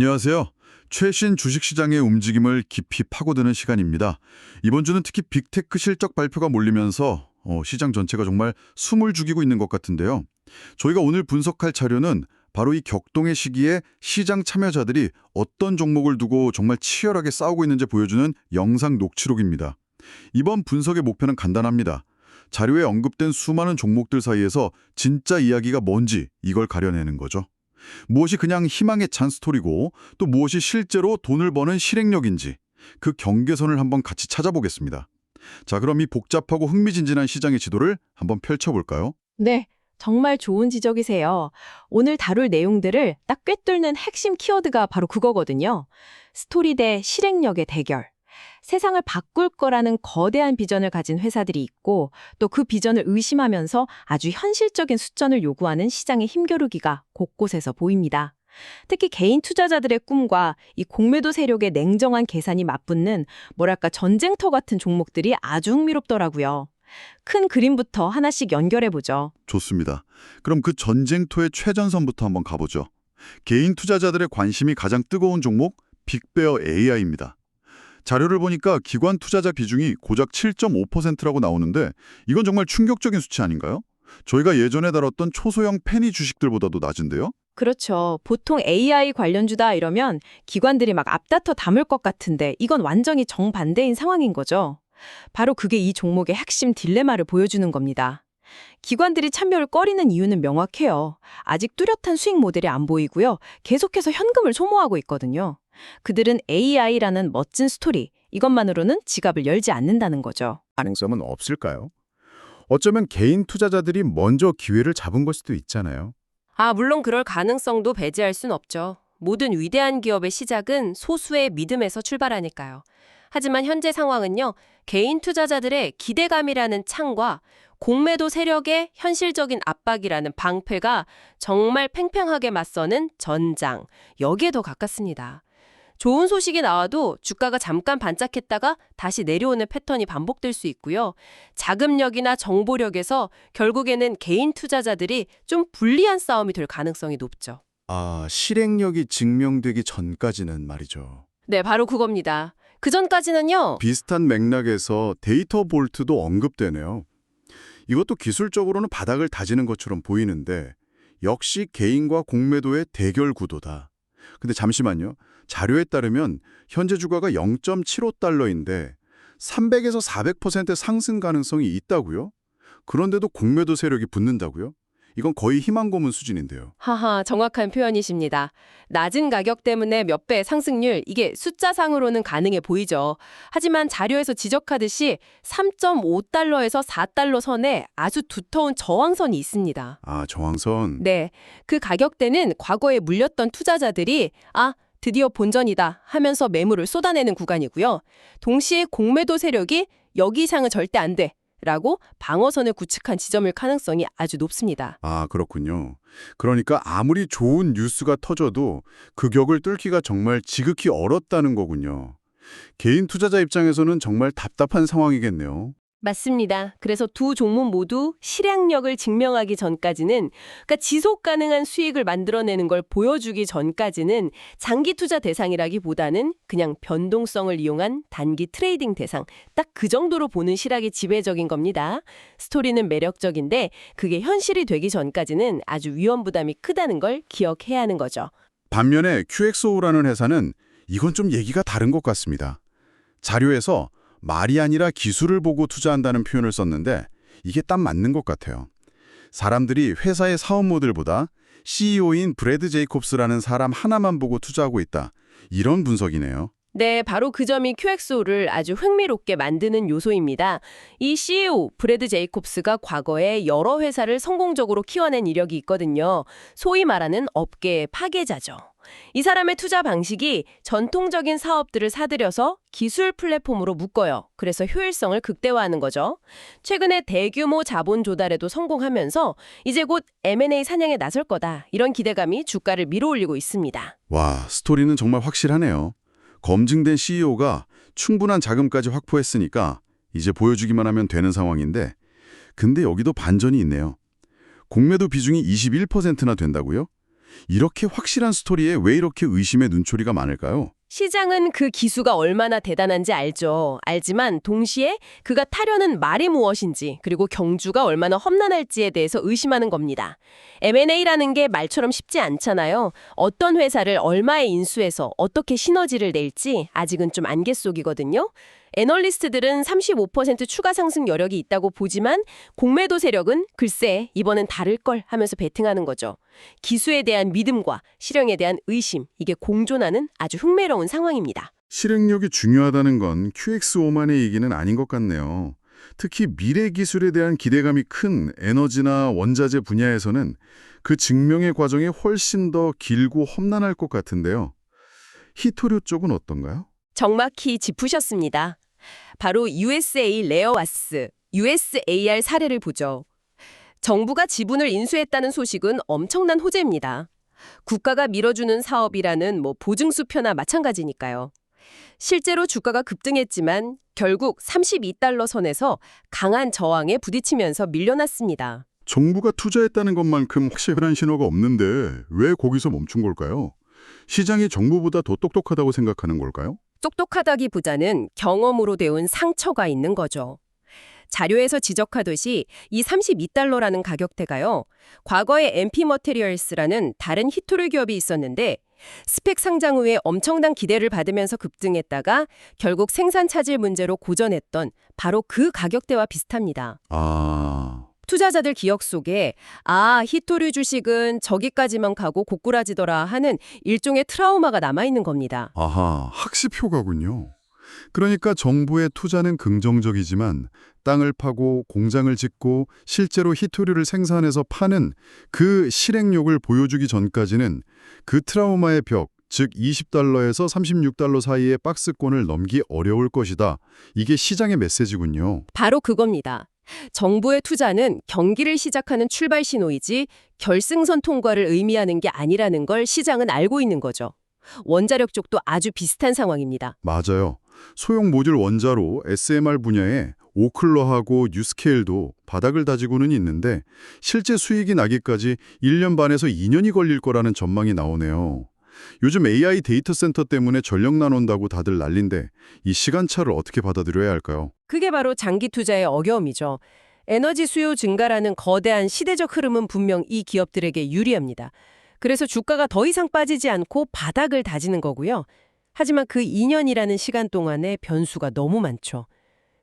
안녕하세요. 최신 주식시장의 움직임을 깊이 파고드는 시간입니다. 이번 주는 특히 빅테크 실적 발표가 몰리면서 시장 전체가 정말 숨을 죽이고 있는 것 같은데요. 저희가 오늘 분석할 자료는 바로 이 격동의 시기에 시장 참여자들이 어떤 종목을 두고 정말 치열하게 싸우고 있는지 보여주는 영상 녹취록입니다. 이번 분석의 목표는 간단합니다. 자료에 언급된 수많은 종목들 사이에서 진짜 이야기가 뭔지 이걸 가려내는 거죠. 무엇이 그냥 희망에 찬 스토리고 또 무엇이 실제로 돈을 버는 실행력인지 그 경계선을 한번 같이 찾아보겠습니다. 자, 그럼 이 복잡하고 흥미진진한 시장의 지도를 한번 펼쳐볼까요? 네, 정말 좋은 지적이세요. 오늘 다룰 내용들을 딱 꿰뚫는 핵심 키워드가 바로 그거거든요. 스토리 대 실행력의 대결. 세상을 바꿀 거라는 거대한 비전을 가진 회사들이 있고 또 그 비전을 의심하면서 아주 현실적인 수준을 요구하는 시장의 힘겨루기가 곳곳에서 보입니다. 특히 개인 투자자들의 꿈과 이 공매도 세력의 냉정한 계산이 맞붙는 뭐랄까 전쟁터 같은 종목들이 아주 흥미롭더라고요. 큰 그림부터 하나씩 연결해보죠. 좋습니다. 그럼 그 전쟁터의 최전선부터 한번 가보죠. 개인 투자자들의 관심이 가장 뜨거운 종목 빅베어 AI입니다. 자료를 보니까 기관 투자자 비중이 고작 7.5%라고 나오는데 이건 정말 충격적인 수치 아닌가요? 저희가 예전에 다뤘던 초소형 페니 주식들보다도 낮은데요? 그렇죠. 보통 AI 관련주다 이러면 기관들이 막 앞다퉈 담을 것 같은데 이건 완전히 정반대인 상황인 거죠. 바로 그게 이 종목의 핵심 딜레마를 보여주는 겁니다. 기관들이 참여를 꺼리는 이유는 명확해요. 아직 뚜렷한 수익 모델이 안 보이고요. 계속해서 현금을 소모하고 있거든요. 그들은 AI라는 멋진 스토리, 이것만으로는 지갑을 열지 않는다는 거죠. 가능성은 없을까요? 어쩌면 개인 투자자들이 먼저 기회를 잡은 걸 수도 있잖아요. 물론 그럴 가능성도 배제할 순 없죠. 모든 위대한 기업의 시작은 소수의 믿음에서 출발하니까요. 하지만 현재 상황은요, 개인 투자자들의 기대감이라는 창과 공매도 세력의 현실적인 압박이라는 방패가 정말 팽팽하게 맞서는 전장, 여기에 더 가깝습니다. 좋은 소식이 나와도 주가가 잠깐 반짝했다가 다시 내려오는 패턴이 반복될 수 있고요. 자금력이나 정보력에서 결국에는 개인 투자자들이 좀 불리한 싸움이 될 가능성이 높죠. 실행력이 증명되기 전까지는 말이죠. 네, 바로 그겁니다. 그 전까지는요. 비슷한 맥락에서 데이터 볼트도 언급되네요. 이것도 기술적으로는 바닥을 다지는 것처럼 보이는데 역시 개인과 공매도의 대결 구도다. 근데 잠시만요. 자료에 따르면 현재 주가가 0.75달러인데 300에서 400% 상승 가능성이 있다고요? 그런데도 공매도 세력이 붙는다고요? 이건 거의 희망 고문 수준인데요. 하하, 정확한 표현이십니다. 낮은 가격 때문에 몇 배의 상승률, 이게 숫자상으로는 가능해 보이죠. 하지만 자료에서 지적하듯이 3.5달러에서 4달러 선에 아주 두터운 저항선이 있습니다. 저항선. 네, 그 가격대는 과거에 물렸던 투자자들이 드디어 본전이다 하면서 매물을 쏟아내는 구간이고요. 동시에 공매도 세력이 여기 이상은 절대 안 돼. 라고 방어선을 구축한 지점일 가능성이 아주 높습니다. 그렇군요. 그러니까 아무리 좋은 뉴스가 터져도 그 격을 뚫기가 정말 지극히 어렵다는 거군요. 개인 투자자 입장에서는 정말 답답한 상황이겠네요. 맞습니다. 그래서 두 종목 모두 실행력을 증명하기 전까지는, 그러니까 지속 가능한 수익을 만들어내는 걸 보여주기 전까지는 장기 투자 대상이라기보다는 그냥 변동성을 이용한 단기 트레이딩 대상, 딱 그 정도로 보는 시각이 지배적인 겁니다. 스토리는 매력적인데 그게 현실이 되기 전까지는 아주 위험 부담이 크다는 걸 기억해야 하는 거죠. 반면에 QXO라는 회사는 이건 좀 얘기가 다른 것 같습니다. 자료에서 말이 아니라 기술을 보고 투자한다는 표현을 썼는데 이게 딱 맞는 것 같아요. 사람들이 회사의 사업 모델보다 CEO인 브래드 제이콥스라는 사람 하나만 보고 투자하고 있다. 이런 분석이네요. 네, 바로 그 점이 QXO를 아주 흥미롭게 만드는 요소입니다. 이 CEO, 브래드 제이콥스가 과거에 여러 회사를 성공적으로 키워낸 이력이 있거든요. 소위 말하는 업계의 파괴자죠. 이 사람의 투자 방식이 전통적인 사업들을 사들여서 기술 플랫폼으로 묶어요. 그래서 효율성을 극대화하는 거죠. 최근에 대규모 자본 조달에도 성공하면서 이제 곧 M&A 사냥에 나설 거다. 이런 기대감이 주가를 밀어올리고 있습니다. 와, 스토리는 정말 확실하네요. 검증된 CEO가 충분한 자금까지 확보했으니까 이제 보여주기만 하면 되는 상황인데 근데 여기도 반전이 있네요. 공매도 비중이 21%나 된다고요? 이렇게 확실한 스토리에 왜 이렇게 의심의 눈초리가 많을까요? 시장은 그 기수가 얼마나 대단한지 알죠. 알지만 동시에 그가 타려는 말이 무엇인지 그리고 경주가 얼마나 험난할지에 대해서 의심하는 겁니다. M&A라는 게 말처럼 쉽지 않잖아요. 어떤 회사를 얼마에 인수해서 어떻게 시너지를 낼지 아직은 좀 안개 속이거든요. 애널리스트들은 35% 추가 상승 여력이 있다고 보지만 공매도 세력은 글쎄 이번엔 다를 걸 하면서 베팅하는 거죠. 기수에 대한 믿음과 실형에 대한 의심, 이게 공존하는 아주 흥미로운 상황입니다. 실행력이 중요하다는 건 QX5만의 얘기는 아닌 것 같네요. 특히 미래 기술에 대한 기대감이 큰 에너지나 원자재 분야에서는 그 증명의 과정이 훨씬 더 길고 험난할 것 같은데요. 히토류 쪽은 어떤가요? 정확히 짚으셨습니다. 바로 USA 레어와스, USAR 사례를 보죠. 정부가 지분을 인수했다는 소식은 엄청난 호재입니다. 국가가 밀어주는 사업이라는 보증수표나 마찬가지니까요. 실제로 주가가 급등했지만 결국 32달러 선에서 강한 저항에 부딪히면서 밀려났습니다. 정부가 투자했다는 것만큼 확실한 신호가 없는데 왜 거기서 멈춘 걸까요? 시장이 정부보다 더 똑똑하다고 생각하는 걸까요? 똑똑하다기보다는 경험으로 배운 상처가 있는 거죠. 자료에서 지적하듯이 이 32달러라는 가격대가요. 과거에 MP 머테리얼스라는 다른 히토류 기업이 있었는데 스펙 상장 후에 엄청난 기대를 받으면서 급등했다가 결국 생산 차질 문제로 고전했던 바로 그 가격대와 비슷합니다. 투자자들 기억 속에 히토류 주식은 저기까지만 가고 고꾸라지더라 하는 일종의 트라우마가 남아있는 겁니다. 아하, 학습 효과군요. 그러니까 정부의 투자는 긍정적이지만 땅을 파고 공장을 짓고 실제로 히토류를 생산해서 파는 그 실행력을 보여주기 전까지는 그 트라우마의 벽, 즉 20달러에서 36달러 사이의 박스권을 넘기 어려울 것이다. 이게 시장의 메시지군요. 바로 그겁니다. 정부의 투자는 경기를 시작하는 출발 신호이지 결승선 통과를 의미하는 게 아니라는 걸 시장은 알고 있는 거죠. 원자력 쪽도 아주 비슷한 상황입니다. 맞아요. 소형 모듈 원자로 SMR 분야에 오클러하고 뉴스케일도 바닥을 다지고는 있는데 실제 수익이 나기까지 1년 반에서 2년이 걸릴 거라는 전망이 나오네요. 요즘 AI 데이터 센터 때문에 전력 나눈다고 다들 난린데 이 시간차를 어떻게 받아들여야 할까요? 그게 바로 장기 투자의 어려움이죠. 에너지 수요 증가라는 거대한 시대적 흐름은 분명 이 기업들에게 유리합니다. 그래서 주가가 더 이상 빠지지 않고 바닥을 다지는 거고요. 하지만 그 2년이라는 시간 동안에 변수가 너무 많죠.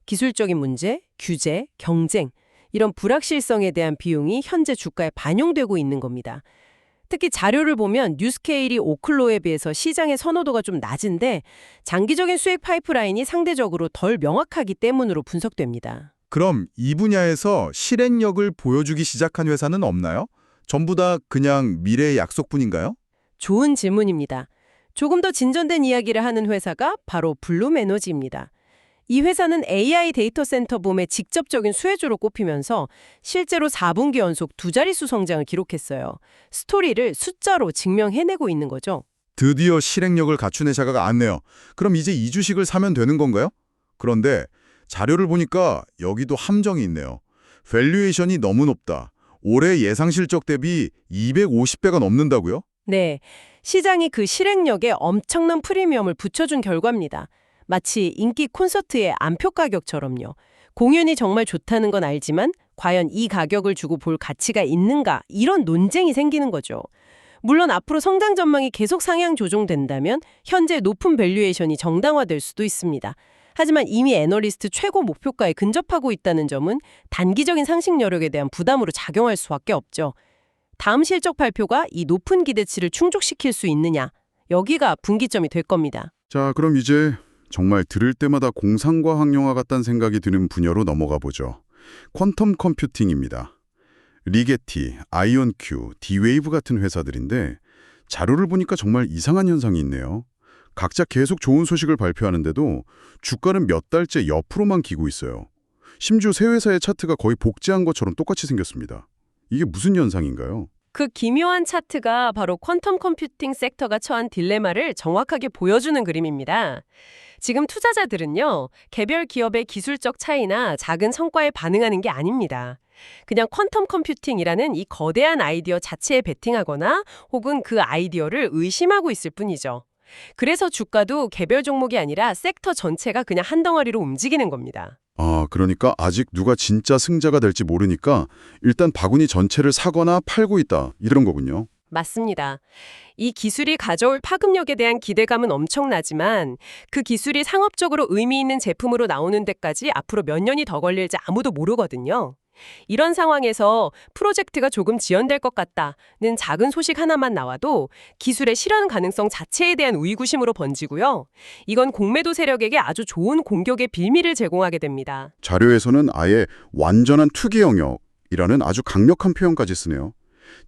기술적인 문제, 규제, 경쟁, 이런 불확실성에 대한 비용이 현재 주가에 반영되고 있는 겁니다. 특히 자료를 보면 뉴스케일이 오클로에 비해서 시장의 선호도가 좀 낮은데 장기적인 수익 파이프라인이 상대적으로 덜 명확하기 때문으로 분석됩니다. 그럼 이 분야에서 실행력을 보여주기 시작한 회사는 없나요? 전부 다 그냥 미래의 약속뿐인가요? 좋은 질문입니다. 조금 더 진전된 이야기를 하는 회사가 바로 블룸에너지입니다. 이 회사는 AI 데이터 센터 붐의 직접적인 수혜주로 꼽히면서 실제로 4분기 연속 두 자릿수 성장을 기록했어요. 스토리를 숫자로 증명해내고 있는 거죠. 드디어 실행력을 갖춘 회사가 많네요. 그럼 이제 이 주식을 사면 되는 건가요? 그런데 자료를 보니까 여기도 함정이 있네요. 밸류에이션이 너무 높다. 올해 예상 실적 대비 250배가 넘는다고요? 네, 시장이 그 실행력에 엄청난 프리미엄을 붙여준 결과입니다. 마치 인기 콘서트의 안표 가격처럼요. 공연이 정말 좋다는 건 알지만 과연 이 가격을 주고 볼 가치가 있는가 이런 논쟁이 생기는 거죠. 물론 앞으로 성장 전망이 계속 상향 조정된다면 현재 높은 밸류에이션이 정당화될 수도 있습니다. 하지만 이미 애널리스트 최고 목표가에 근접하고 있다는 점은 단기적인 상승 여력에 대한 부담으로 작용할 수밖에 없죠. 다음 실적 발표가 이 높은 기대치를 충족시킬 수 있느냐, 여기가 분기점이 될 겁니다. 자, 그럼 이제 정말 들을 때마다 공상과 항영화 같다는 생각이 드는 분야로 넘어가 보죠. 퀀텀 컴퓨팅입니다. 리게티, 아이온큐, D-Wave 같은 회사들인데 자료를 보니까 정말 이상한 현상이 있네요. 각자 계속 좋은 소식을 발표하는데도 주가는 몇 달째 옆으로만 기고 있어요. 심지어 세 회사의 차트가 거의 복제한 것처럼 똑같이 생겼습니다. 이게 무슨 현상인가요? 그 기묘한 차트가 바로 퀀텀 컴퓨팅 섹터가 처한 딜레마를 정확하게 보여주는 그림입니다. 지금 투자자들은요, 개별 기업의 기술적 차이나 작은 성과에 반응하는 게 아닙니다. 그냥 퀀텀 컴퓨팅이라는 이 거대한 아이디어 자체에 베팅하거나 혹은 그 아이디어를 의심하고 있을 뿐이죠. 그래서 주가도 개별 종목이 아니라 섹터 전체가 그냥 한 덩어리로 움직이는 겁니다. 아, 그러니까 아직 누가 진짜 승자가 될지 모르니까 일단 바구니 전체를 사거나 팔고 있다. 이런 거군요. 맞습니다. 이 기술이 가져올 파급력에 대한 기대감은 엄청나지만 그 기술이 상업적으로 의미 있는 제품으로 나오는 데까지 앞으로 몇 년이 더 걸릴지 아무도 모르거든요. 이런 상황에서 프로젝트가 조금 지연될 것 같다는 작은 소식 하나만 나와도 기술의 실현 가능성 자체에 대한 의구심으로 번지고요. 이건 공매도 세력에게 아주 좋은 공격의 빌미를 제공하게 됩니다. 자료에서는 아예 완전한 투기 영역이라는 아주 강력한 표현까지 쓰네요.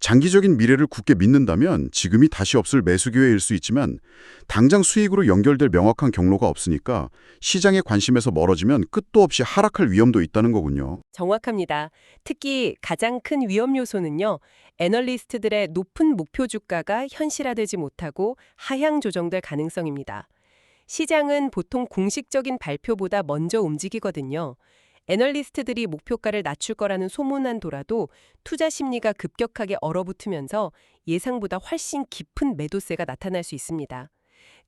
장기적인 미래를 굳게 믿는다면 지금이 다시 없을 매수 기회일 수 있지만 당장 수익으로 연결될 명확한 경로가 없으니까 시장의 관심에서 멀어지면 끝도 없이 하락할 위험도 있다는 거군요. 정확합니다. 특히 가장 큰 위험 요소는요. 애널리스트들의 높은 목표 주가가 현실화되지 못하고 하향 조정될 가능성입니다. 시장은 보통 공식적인 발표보다 먼저 움직이거든요. 애널리스트들이 목표가를 낮출 거라는 소문만 돌아도 투자 심리가 급격하게 얼어붙으면서 예상보다 훨씬 깊은 매도세가 나타날 수 있습니다.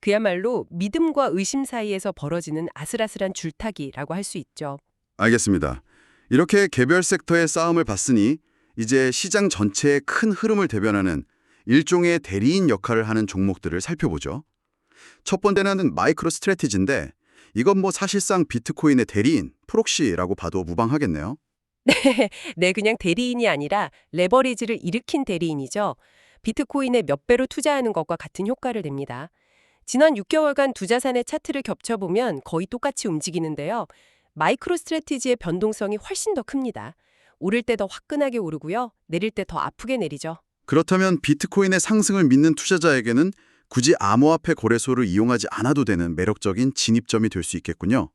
그야말로 믿음과 의심 사이에서 벌어지는 아슬아슬한 줄타기라고 할 수 있죠. 알겠습니다. 이렇게 개별 섹터의 싸움을 봤으니 이제 시장 전체의 큰 흐름을 대변하는 일종의 대리인 역할을 하는 종목들을 살펴보죠. 첫 번째는 마이크로 스트래티지인데 이건 뭐 사실상 비트코인의 대리인, 프록시라고 봐도 무방하겠네요. 네, 그냥 대리인이 아니라 레버리지를 일으킨 대리인이죠. 비트코인에 몇 배로 투자하는 것과 같은 효과를 냅니다. 지난 6개월간 두 자산의 차트를 겹쳐보면 거의 똑같이 움직이는데요. 마이크로 스트래티지의 변동성이 훨씬 더 큽니다. 오를 때 더 화끈하게 오르고요. 내릴 때 더 아프게 내리죠. 그렇다면 비트코인의 상승을 믿는 투자자에게는 굳이 암호화폐 거래소를 이용하지 않아도 되는 매력적인 진입점이 될 수 있겠군요.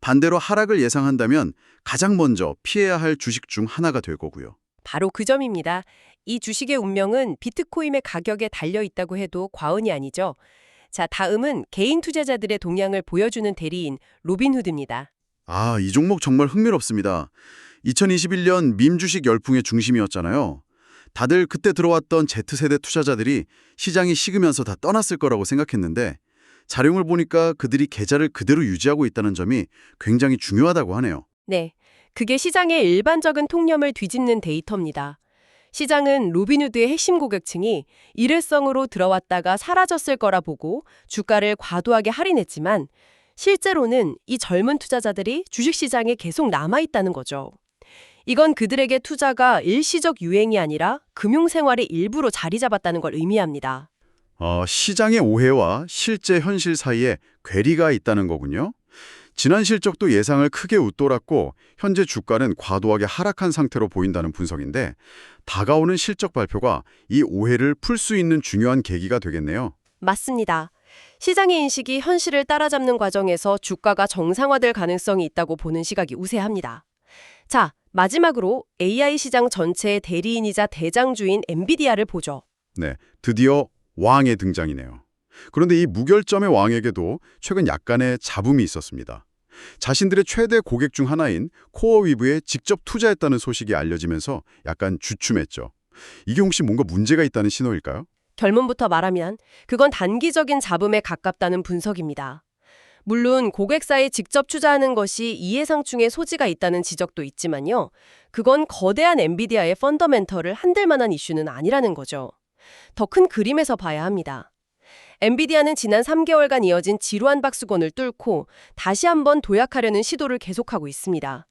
반대로 하락을 예상한다면 가장 먼저 피해야 할 주식 중 하나가 될 거고요. 바로 그 점입니다. 이 주식의 운명은 비트코인의 가격에 달려 있다고 해도 과언이 아니죠. 자, 다음은 개인 투자자들의 동향을 보여주는 대리인 로빈후드입니다. 아, 이 종목 정말 흥미롭습니다. 2021년 밈 주식 열풍의 중심이었잖아요. 다들 그때 들어왔던 Z세대 투자자들이 시장이 식으면서 다 떠났을 거라고 생각했는데 자료를 보니까 그들이 계좌를 그대로 유지하고 있다는 점이 굉장히 중요하다고 하네요. 네, 그게 시장의 일반적인 통념을 뒤집는 데이터입니다. 시장은 로빈후드의 핵심 고객층이 일회성으로 들어왔다가 사라졌을 거라 보고 주가를 과도하게 할인했지만 실제로는 이 젊은 투자자들이 주식시장에 계속 남아있다는 거죠. 이건 그들에게 투자가 일시적 유행이 아니라 금융생활의 일부로 자리 잡았다는 걸 의미합니다. 시장의 오해와 실제 현실 사이에 괴리가 있다는 거군요. 지난 실적도 예상을 크게 웃돌았고 현재 주가는 과도하게 하락한 상태로 보인다는 분석인데 다가오는 실적 발표가 이 오해를 풀 수 있는 중요한 계기가 되겠네요. 맞습니다. 시장의 인식이 현실을 따라잡는 과정에서 주가가 정상화될 가능성이 있다고 보는 시각이 우세합니다. 자, 마지막으로 AI 시장 전체의 대리인이자 대장주인 엔비디아를 보죠. 네, 드디어 왕의 등장이네요. 그런데 이 무결점의 왕에게도 최근 약간의 잡음이 있었습니다. 자신들의 최대 고객 중 하나인 코어위브에 직접 투자했다는 소식이 알려지면서 약간 주춤했죠. 이게 혹시 뭔가 문제가 있다는 신호일까요? 결론부터 말하면 그건 단기적인 잡음에 가깝다는 분석입니다. 물론 고객사에 직접 투자하는 것이 이해상충의 소지가 있다는 지적도 있지만요. 그건 거대한 엔비디아의 펀더멘털을 흔들 만한 이슈는 아니라는 거죠. 더 큰 그림에서 봐야 합니다. 엔비디아는 지난 3개월간 이어진 지루한 박스권을 뚫고 다시 한번 도약하려는 시도를 계속하고 있습니다.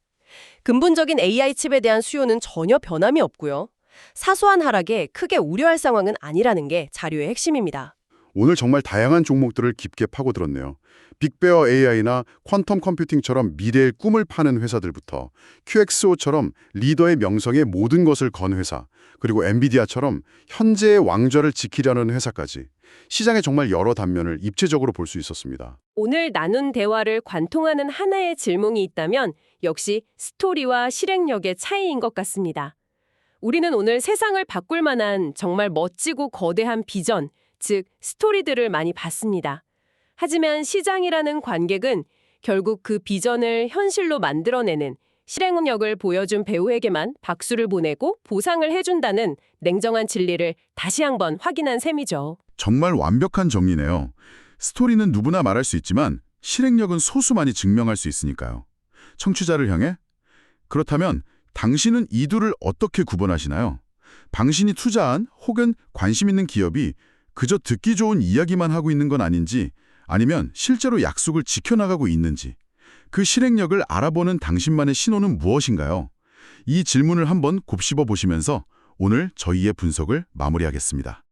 근본적인 AI 칩에 대한 수요는 전혀 변함이 없고요. 사소한 하락에 크게 우려할 상황은 아니라는 게 자료의 핵심입니다. 오늘 정말 다양한 종목들을 깊게 파고들었네요. 빅베어 AI나 퀀텀 컴퓨팅처럼 미래의 꿈을 파는 회사들부터 QXO처럼 리더의 명성에 모든 것을 건 회사, 그리고 엔비디아처럼 현재의 왕좌를 지키려는 회사까지 시장의 정말 여러 단면을 입체적으로 볼 수 있었습니다. 오늘 나눈 대화를 관통하는 하나의 질문이 있다면 역시 스토리와 실행력의 차이인 것 같습니다. 우리는 오늘 세상을 바꿀 만한 정말 멋지고 거대한 비전, 즉 스토리들을 많이 봤습니다. 하지만 시장이라는 관객은 결국 그 비전을 현실로 만들어내는 실행력을 보여준 배우에게만 박수를 보내고 보상을 해준다는 냉정한 진리를 다시 한번 확인한 셈이죠. 정말 완벽한 정리네요. 스토리는 누구나 말할 수 있지만 실행력은 소수만이 증명할 수 있으니까요. 청취자를 향해? 그렇다면 당신은 이 둘을 어떻게 구분하시나요? 당신이 투자한 혹은 관심 있는 기업이 그저 듣기 좋은 이야기만 하고 있는 건 아닌지, 아니면 실제로 약속을 지켜나가고 있는지, 그 실행력을 알아보는 당신만의 신호는 무엇인가요? 이 질문을 한번 곱씹어 보시면서 오늘 저희의 분석을 마무리하겠습니다.